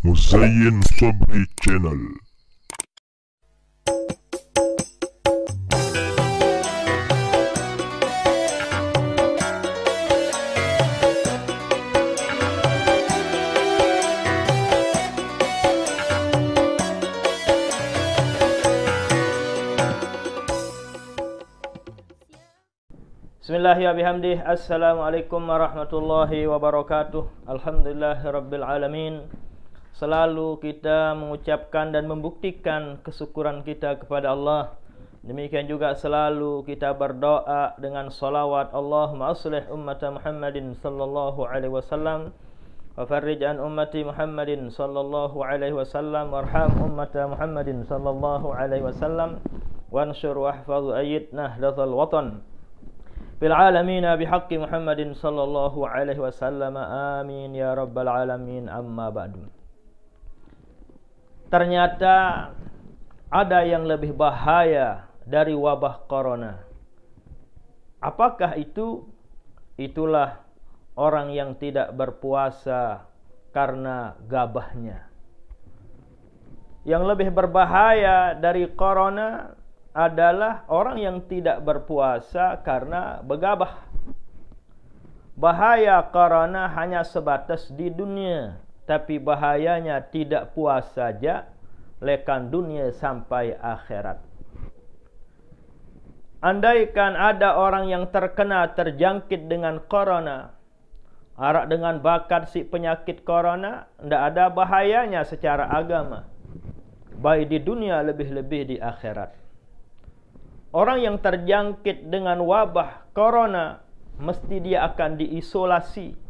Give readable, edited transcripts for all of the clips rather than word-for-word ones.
Muzayyin Sobri Channel. Bismillahirrahmanirrahim. Assalamualaikum warahmatullahi wabarakatuh. Alhamdulillahirabbil alamin. Selalu kita mengucapkan dan membuktikan kesyukuran kita kepada Allah. Demikian juga selalu kita berdoa dengan salawat, Allahumma aslih ummata Muhammadin sallallahu alaihi wasallam wa farrij an ummati Muhammadin sallallahu alaihi wasallam warham ummata Muhammadin sallallahu alaihi wasallam wanshur wahfaz ayyid nahdlatul watan bil alamin bihaqqi Muhammadin sallallahu alaihi wasallam. Amin ya rabbal alamin. Amma ba'du. Ternyata ada yang lebih bahaya dari wabah corona. Apakah itu? Itulah orang yang tidak berpuasa karena gabahnya. Yang lebih berbahaya dari corona adalah orang yang tidak berpuasa karena begabah. Bahaya corona hanya sebatas di dunia, tapi bahayanya tidak puas saja, lekan dunia sampai akhirat. Andaikan ada orang yang terjangkit dengan corona, arak dengan bakat si penyakit corona, tidak ada bahayanya secara agama, baik di dunia lebih-lebih di akhirat. Orang yang terjangkit dengan wabah corona, mesti dia akan diisolasi.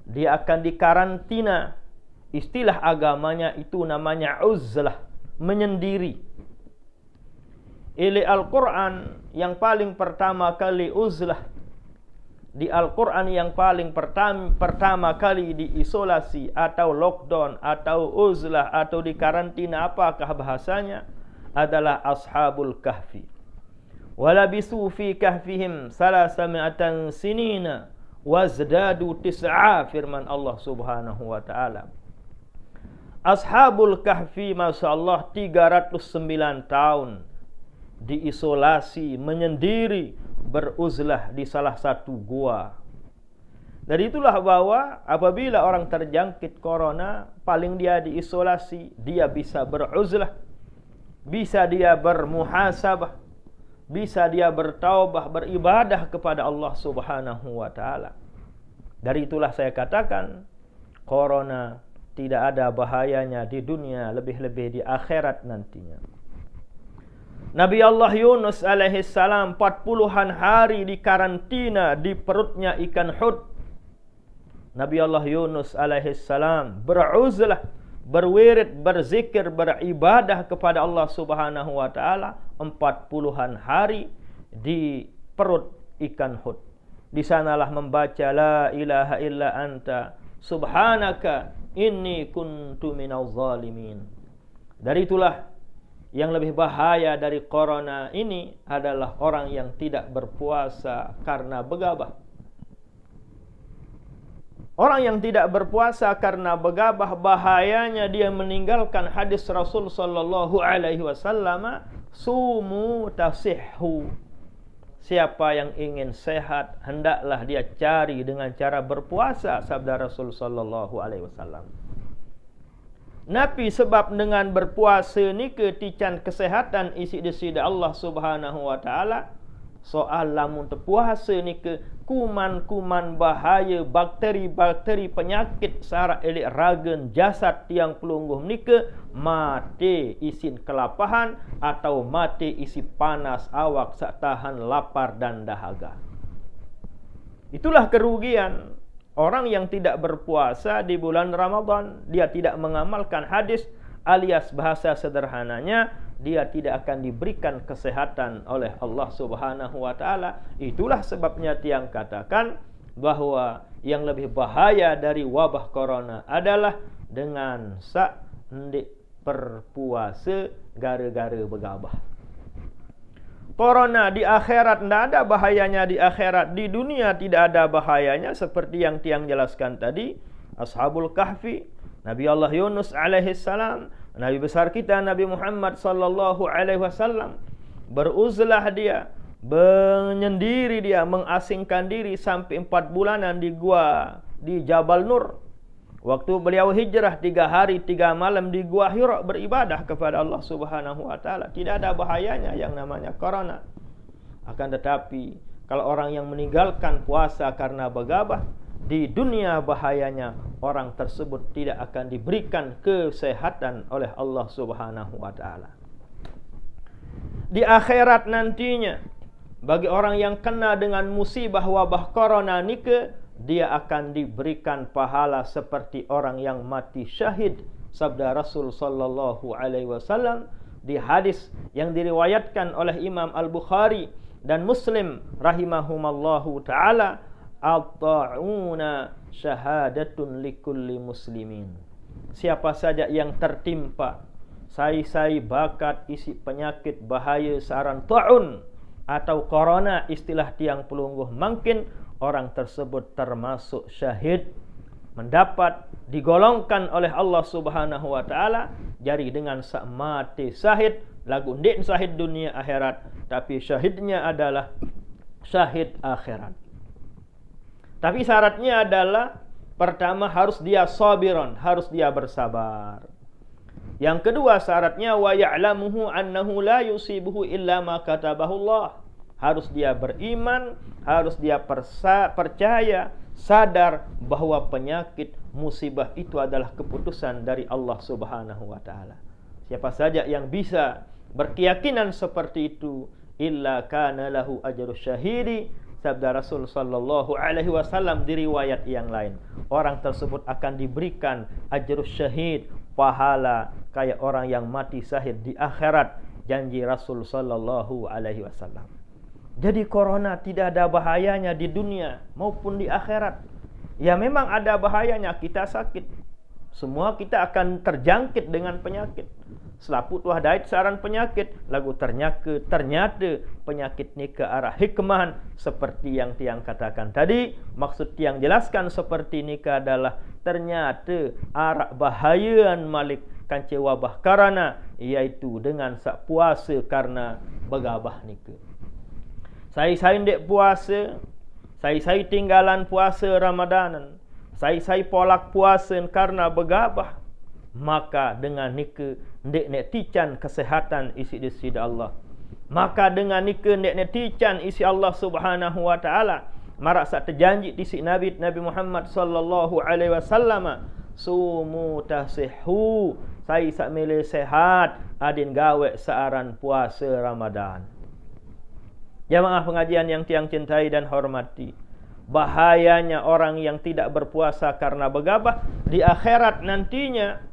Dia akan dikarantina. Istilah agamanya itu namanya uzlah, menyendiri. Al-Quran yang paling pertama kali uzlah. Di Al-Quran yang paling pertama kali diisolasi atau lockdown atau uzlah atau dikarantina, apakah bahasanya? Adalah Ashabul Kahfi. Walabisu fi kahfihim salasami'atan sinina wazdadu tis'a, firman Allah subhanahu wa ta'ala. Ashabul Kahfi, Masya Allah, 309 tahun diisolasi, menyendiri, beruzlah di salah satu gua. Dari itulah bahwa apabila orang terjangkit corona, paling dia diisolasi, dia bisa beruzlah, bisa dia bermuhasabah, bisa dia bertaubah, beribadah kepada Allah subhanahu wa ta'ala. Dari itulah saya katakan, corona tidak ada bahayanya di dunia, lebih-lebih di akhirat nantinya. Nabi Allah Yunus alaihissalam 40-an hari di karantina di perutnya ikan hud. Nabi Allah Yunus alaihissalam beruzlah, berwirid, berzikir, beribadah kepada Allah subhanahu wa ta'ala 40-an hari di perut ikan hud. Di sanalah membaca la ilaha illa anta subhanaka inni kuntu minaz zalimin. Dari itulah yang lebih bahaya dari corona ini adalah orang yang tidak berpuasa karena begabah. Orang yang tidak berpuasa karena begabah, bahayanya dia meninggalkan hadis Rasul sallallahu alaihi wasallam, sumu tasihhu. Siapa yang ingin sehat, hendaklah dia cari dengan cara berpuasa, sabda Rasul sallallahu alaihi wasallam. Nabi sebab dengan berpuasa ni ketican kesehatan isi desida Allah subhanahu wa ta'ala. Soal lamun terpuasa ni ke kuman-kuman bahaya, bakteri-bakteri penyakit sara elik ragen jasad tiang pelungguh ni ke mati isin kelapahan atau mati isi panas awak sak tahan lapar dan dahaga. Itulah kerugian orang yang tidak berpuasa di bulan Ramadan. Dia tidak mengamalkan hadis, alias bahasa sederhananya, dia tidak akan diberikan kesehatan oleh Allah subhanahu wa ta'ala. Itulah sebabnya tiang katakan bahwa yang lebih bahaya dari wabah corona adalah dengan sak ndik berpuasa gara-gara begabah. Corona di akhirat tidak ada bahayanya di akhirat. Di dunia tidak ada bahayanya seperti yang tiang jelaskan tadi. Ashabul Kahfi Nabi Allah Yunus alaihi salam, Nabi besar kita Nabi Muhammad sallallahu alaihi wasallam, beruzlah dia, menyendiri dia, mengasingkan diri sampai 4 bulanan di gua di Jabal Nur. Waktu beliau hijrah 3 hari 3 malam di Gua Hira beribadah kepada Allah Subhanahu wa taala. Tidak ada bahayanya yang namanya corona. Akan tetapi kalau orang yang meninggalkan puasa karena begabah, di dunia bahayanya orang tersebut tidak akan diberikan kesehatan oleh Allah Subhanahu wa taala. Di akhirat nantinya, bagi orang yang kena dengan musibah wabah corona nike, dia akan diberikan pahala seperti orang yang mati syahid. Sabda Rasul sallallahu alaihi wasallam di hadis yang diriwayatkan oleh Imam Al-Bukhari dan Muslim rahimahumallahu taala, at-ta'una syahadatun likulli muslimin. Siapa saja yang tertimpa sai-sai bakat isi penyakit bahaya saran ta'un atau corona istilah tiang pelungguh mungkin, orang tersebut termasuk syahid, mendapat digolongkan oleh Allah Subhanahu wa taala jari dengan sak mati syahid, lagu ndik syahid dunia akhirat, tapi syahidnya adalah syahid akhirat. Tapi syaratnya adalah pertama harus dia sabiron, harus dia bersabar. Yang kedua syaratnya wa ya'lamuhu annahu la yusibuhu illa ma katabahu Allah. Harus dia beriman, harus dia percaya, sadar bahwa penyakit musibah itu adalah keputusan dari Allah Subhanahu wa taala. Siapa saja yang bisa berkeyakinan seperti itu, illa kana lahu ajrus syahidi. Sabda Rasul sallallahu alaihi wasallam di riwayat yang lain, orang tersebut akan diberikan ajrus syahid, pahala kayak orang yang mati syahid di akhirat, janji Rasul sallallahu alaihi wasallam. Jadi corona tidak ada bahayanya di dunia maupun di akhirat. Ya memang ada bahayanya, kita sakit. Semua kita akan terjangkit dengan penyakit. Selaput wah dait saran penyakit, lagu ternyata penyakit ni ke arah hikmah seperti yang tiang katakan tadi. Maksud tiang jelaskan seperti ni ke adalah ternyata arah bahayaan malik kance wabah karana, iaitu dengan sak puasa karena begabah ni ke. Saya ndek puasa, saya tinggalan puasa Ramadanan, saya polak puasa karena begabah, maka dengan nike ndek nek tican kesehatan isi di sisi Allah. Maka dengan nike ndek nek tican isi Allah Subhanahu wa taala. Marak sak terjanji di si Nabi Muhammad sallallahu alaihi wasallam, sumu tasihhu, saya sak mele sehat adin gawe searan puasa Ramadan. Jamaah pengajian yang tiang cintai dan hormati, bahayanya orang yang tidak berpuasa karena begabah di akhirat nantinya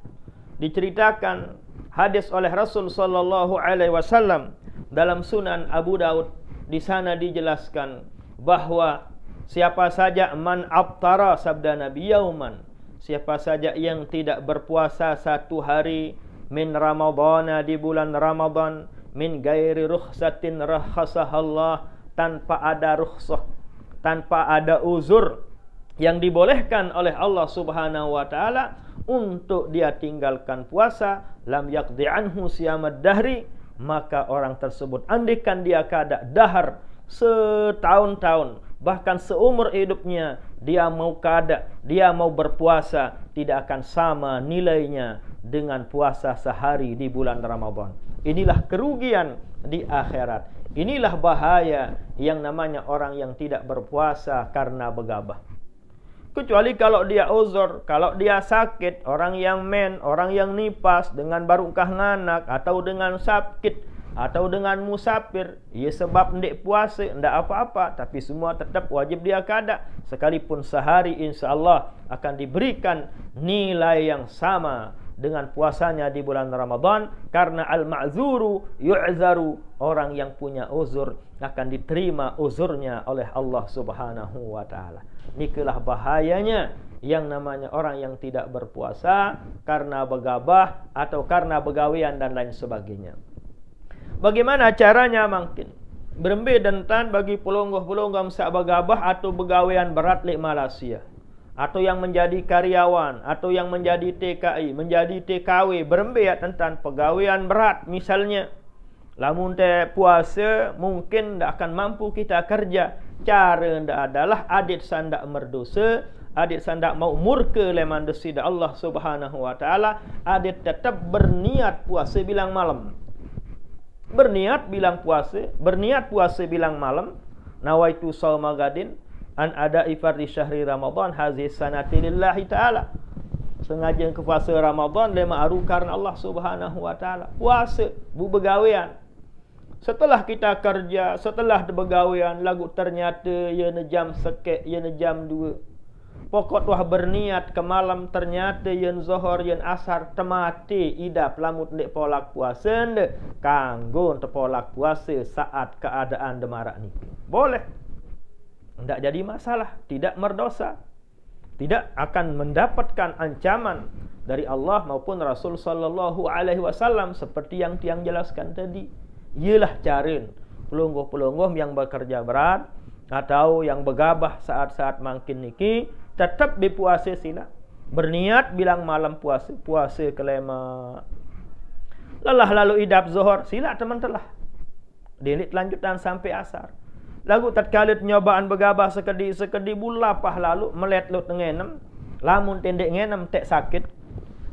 diceritakan hadis oleh Rasul sallallahu alaihi wasallam dalam Sunan Abu Daud. Di sana dijelaskan bahwa siapa saja man aftara, sabda Nabi yauman, siapa saja yang tidak berpuasa 1 hari min Ramadhana, di bulan Ramadan, min gairi rukhsatin rakhasahallah, tanpa ada rukhsah, tanpa ada uzur yang dibolehkan oleh Allah Subhanahu wa taala untuk dia tinggalkan puasa, lam yaqdi anhu siyamad dahri, maka orang tersebut andikan dia kada dahar setahun-tahun, bahkan seumur hidupnya dia mau kada, dia mau berpuasa, tidak akan sama nilainya dengan puasa sehari di bulan Ramadan. Inilah kerugian di akhirat. Inilah bahaya yang namanya orang yang tidak berpuasa karena begabah. Kecuali kalau dia uzur, kalau dia sakit, orang yang orang yang nipas dengan barukah nganak, atau dengan sakit, atau dengan musafir, ia sebab ndak puasa, ndak apa-apa, tapi semua tetap wajib dia kada. Sekalipun sehari insya-Allah akan diberikan nilai yang sama dengan puasanya di bulan Ramadan, karena al-ma'zuru yu'zaru, orang yang punya uzur akan diterima uzurnya oleh Allah Subhanahu wa taala. Nikalah bahayanya yang namanya orang yang tidak berpuasa karena begabah atau karena begawian dan lain sebagainya. Bagaimana caranya mungkin? Berembe dentan bagi pelonggoh-pelonggom sak begabah atau begawian berat lek Malaysia. atau yang menjadi karyawan, atau yang menjadi TKI, menjadi TKW, berembiat tentang pegawaian berat misalnya. Lamun te puasa mungkin tak akan mampu kita kerja. Cara ndak adalah adik sandak merdosa, adik sandak mau murka leman desida Allah Subhanahu wa taala, adik tetap berniat puasa bilang malam. Berniat bilang puasa bilang malam. Nawaitu shauma gadin an ada ifardhi syahri Ramadan hazihi sanati lillahi ta'ala. Sengaja ke puasa Ramadan lema aru karena Allah Subhanahu wa taala. Puasa bu begawean. Setelah kita kerja, setelah begawean lagu ternyata ya jam sekek, ya jam 2. Pokok wah berniat ke malam ternyata yen zuhur yen asar temati idap lamut ndek polak puasa ndek kanggo untuk polak puasa saat keadaan demarak ni. Boleh. Tidak jadi masalah, tidak merdosa. Tidak akan mendapatkan ancaman dari Allah maupun Rasul sallallahu alaihi wasallam seperti yang tiang jelaskan tadi. Ialah carin pelungguh-pelungguh yang bekerja berat atau yang begabah saat-saat mangkin niki tetap berpuasa sila. Berniat bilang malam puasa kelema. Lelah lalu idap zuhur sila teman telah. Dilit lanjutan sampai asar. Lagu tatkala nyobaan begabah sekedi bulapah lalu melet lut ngenem. Lamun tendek ngenem tek sakit.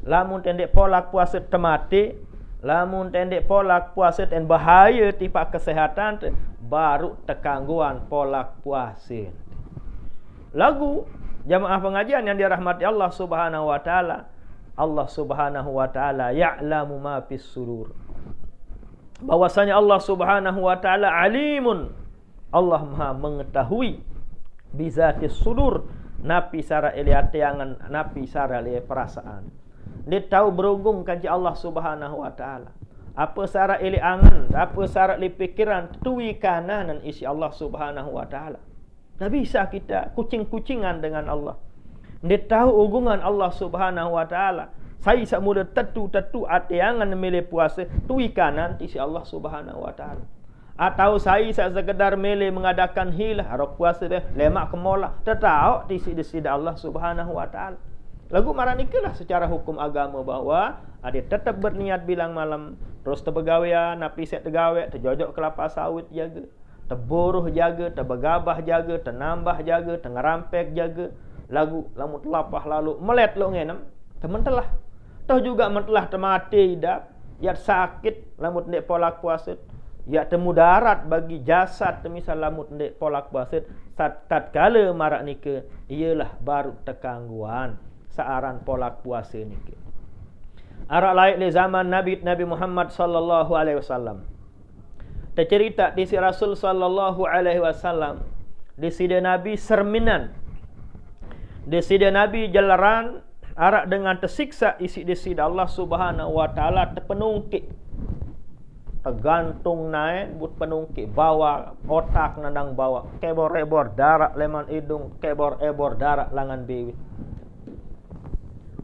Lamun tendek polak puasa temati. Lamun tendek polak puasa ten bahaya tipa kesehatan baru tekangguan polak puasa. Lagu jamaah pengajian yang dirahmati Allah Subhanahu wa taala. Allah Subhanahu wa taala ya'lamu ma fis sudur. Bahwasanya Allah Subhanahu wa taala alimun. Allah Maha mengetahui bizatis sudur, napi sara ili atiangan, napi sara ili perasaan. Dia tahu berhubung kanji Allah Subhanahu wa taala. Apa sara ili angan, apa sara ili pikiran, tuwi kanan isi Allah Subhanahu wa taala. Tak bisa kita kucing-kucingan dengan Allah. Dia tahu hubungan Allah Subhanahu wa taala. Saya semula tetu atiangan milih puasa, tuwi kanan isi Allah Subhanahu wa taala. Atau saya sekedar milih mengadakan hilah rok puasa dia lemak kemola tetau di sisi Allah Subhanahu wa taala. Lagu marah nikalah secara hukum agama bahwa ada tetap berniat bilang malam terus terbegawean napi set tegawe terjojok kelapa sawit jaga terburuh jaga terbegabah jaga tenambah jaga tengerampek jaga lagu lamut lapah lalu melet lo ngenem temen telah toh juga mentelah temati idap ya sakit lamut ndek polak puasa ya temu darat bagi jasad misal lamut ndek polak puasa tatkala marak nika ialah baru tekangguan searan polak puasa niki. Arak laik di zaman Nabi Muhammad sallallahu alaihi wasallam. Tercerita di si Rasul sallallahu alaihi wasallam di sida Nabi serminan. Di sida Nabi jalaran arak dengan tersiksa isi di sida Allah Subhanahu wa taala terpenungkik. Tergantung naik but penungkik bawa otak nandang bawa kebor-ebor darah leman hidung kebor-ebor darah langan bewi.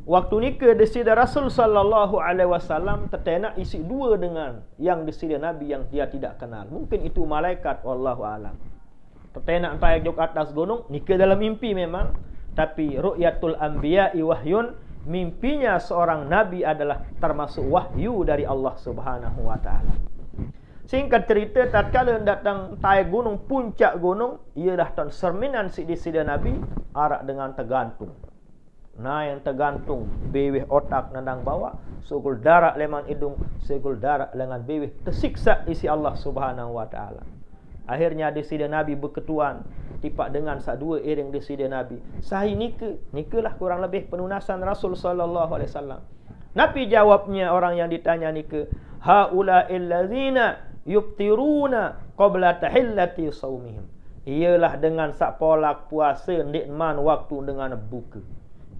Waktu ni ke disida Rasul sallallahu alaihi wasallam tertenak isi dua dengan yang disida Nabi yang dia tidak kenal. Mungkin itu malaikat wallahu alam. Tertenak tayak jok atas gunung ni ke dalam mimpi memang, tapi ru'yatul anbiya'i wahyun, mimpinya seorang nabi adalah termasuk wahyu dari Allah Subhanahu wa taala. Singkat cerita tatkala datang tayak gunung puncak gunung ialah tan serminan si disida Nabi arak dengan tergantung. Nah yang tergantung beweh otak nandang bawa sugul darah leman hidung sugul darah lengan beweh tersiksa isi Allah Subhanahu wa taala. Akhirnya disida Nabi berketuan tipak dengan sak dua iring disida Nabi. Sahi nikalah kurang lebih penunasan Rasul sallallahu alaihi wasallam. Nabi jawabnya orang yang ditanya nika, haula illazina yuftiruna qabla tahillati saumihim. Ialah dengan sak polak puasa nikman waktu dengan buka.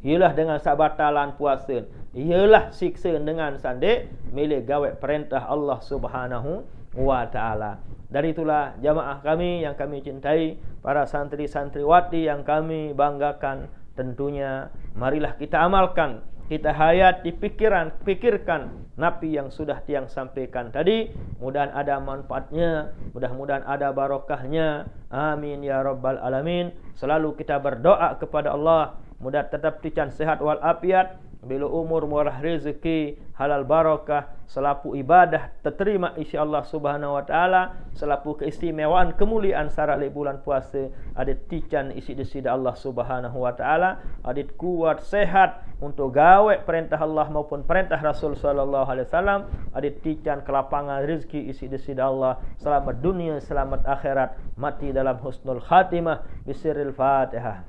Ialah dengan sabatalan puasa. Ialah siksa dengan sandek milik gawe perintah Allah Subhanahu wa taala. Dari itulah jamaah kami yang kami cintai, para santri-santriwati yang kami banggakan, tentunya marilah kita amalkan, kita hayati pikirkan napi yang sudah tiang sampaikan tadi. Mudah-mudahan ada manfaatnya, mudah-mudahan ada barokahnya. Amin ya rabbal alamin. Selalu kita berdoa kepada Allah mudah tetap tican sehat wal afiat, bila umur murah rezeki halal barakah, selapu ibadah terterima insya-Allah Subhanahu wa taala, selapu keistimewaan kemuliaan sarale bulan puasa, adit tican isi desida Allah Subhanahu wa taala, adit kuat sehat untuk gawe perintah Allah maupun perintah Rasul sallallahu alaihi wasallam, adit tican kelapangan rezeki isi desida Allah, selamat dunia selamat akhirat, mati dalam husnul khatimah, bisiril Fatihah.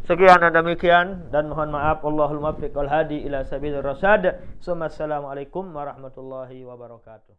Sekian dan demikian, dan mohon maaf, Allahul muwaffiq wal hadi ila sabilir rasyad. Assalamualaikum warahmatullahi wabarakatuh.